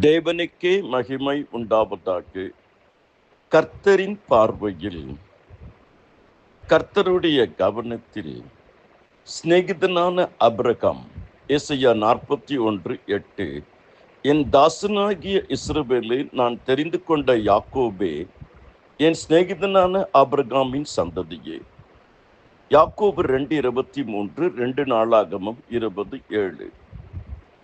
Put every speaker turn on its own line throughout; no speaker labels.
தேவனுக்கே மகிமை உண்டாவதாக. கர்த்தரின் பார்வையில், கர்த்தருடைய கவனத்தில் சிநேகிதனான ஆபிரகாம். எசையா 41:8. என் தாசனாகிய இஸ்ரவேலே, நான் தெரிந்து கொண்ட யாக்கோபே, என் சிநேகிதனான ஆபிரகாமின் சந்ததியே. யாக்கோபு 2:23, 2 நாளாகமம் 20:7.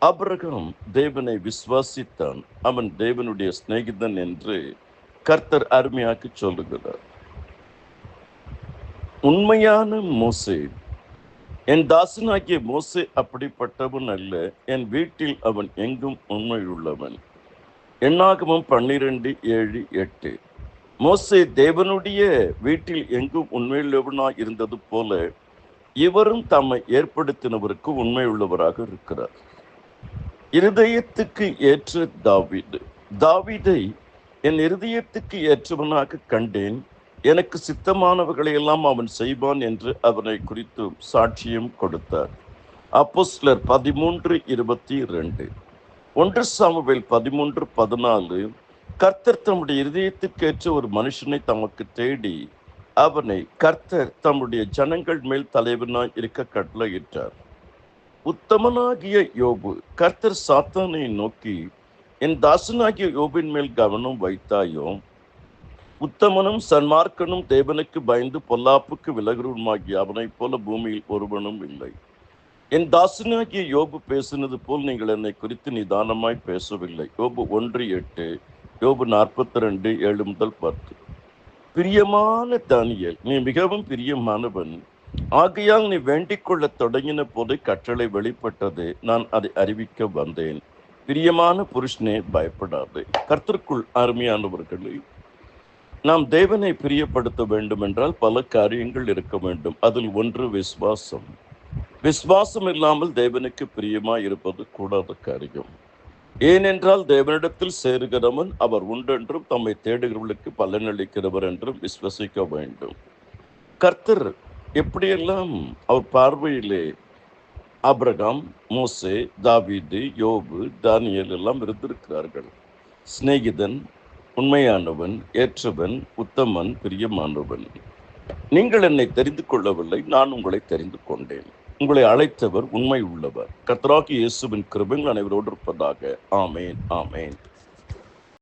ஆபிரகாம் தேவனை விசுவாசித்தான், அவன் தேவனுடைய சிநேகிதன் என்று கர்த்தர் அருமையாக்கி சொல்லுகிறார். உண்மையான மோசே, என் தாசனாகிய மோசே அப்படிப்பட்டவன் அல்ல, என் வீட்டில் அவன் எங்கும் உண்மையுள்ளவன். எண்ணாகமம் 12:7-8. மோசே தேவனுடைய வீட்டில் எங்கும் உண்மையுள்ளவனாய் இருந்தது போல இவரும் தம்மை ஏற்படுத்தினவருக்கு உண்மையுள்ளவராக இருக்கிறார். இருதயத்துக்கு ஏற்ற தாவீது. தாவீதை என் இருதயத்துக்கு ஏற்றவனாக கண்டேன், எனக்கு சித்தமானவர்களை எல்லாம் அவன் செய்வான் என்று அவனை குறித்து சாட்சியம் கொடுத்தார். அப்போஸ்தலர் 13:22. 1 சாமுவேல் 13:14. கர்த்தர் தம்முடைய இருதயத்துக்கு ஏற்ற ஒரு மனுஷனை தமக்கு தேடி அவனை கர்த்தர் தம்முடைய ஜனங்கள் மேல் தலைவனாய் இருக்க கட்டளையிட்டார். உத்தமனாகிய யோபு. கர்த்தர் சாத்தானை நோக்கி, என் தாசனாகிய யோபின் மேல் கவனம் வைத்தாயோ? உத்தமனும் சன்மார்க்கனும் தேவனுக்கு பயந்து பொல்லாப்புக்கு விலகுமாகிய அவனைப் போல பூமியில் ஒருவனும் இல்லை. என் தாசனாகிய யோபு பேசினது போல் நீங்கள் என்னை குறித்து நிதானமாய் பேசவில்லை. யோபு 1:8, யோபு 42:7-10. பிரியமான தானியேல், நீ மிகவும் பிரியமானவன், ஆகையால் நீ வேண்டிக் கொள்ள தொடங்கின போது கட்டளை வெளிப்பட்டது, நான் அதை அறிவிக்க வந்தேன். பிரியமான புருஷனே, பயப்படாது. கர்த்தருக்குள் அருமையானவர்களே, நாம் தேவனை பிரியப்படுத்த வேண்டும் என்றால் பல காரியங்கள் இருக்க வேண்டும். அதில் ஒன்று விசுவாசம். விசுவாசம் இல்லாமல் தேவனுக்கு பிரியமாய் இருப்பது கூடாத காரியம். ஏனென்றால் தேவனிடத்தில் சேருகிறவன் அவர் உண்டென்றும் தம்மை தேடுகிறவர்களுக்கு பலனளிக்கிறவர் என்றும் விசுவசிக்க வேண்டும். கர்த்தர் எப்படியெல்லாம் அவர் பார்வையிலே ஆபிரகாம், மோசே, தாவீது, யோபு, தானியேல் எல்லாம் இருந்திருக்கிறார்கள். சிநேகிதன், உண்மையானவன், ஏற்றவன், உத்தமன், பிரியமானவன். நீங்கள் என்னை தெரிந்து கொள்ளவில்லை, நான் உங்களை தெரிந்து கொண்டேன். உங்களை அழைத்தவர் உண்மை உள்ளவர். கர்த்தராகிய இயேசுவின் கிருபை அனைவரோடு இருப்பதாக. ஆமேன், ஆமேன்.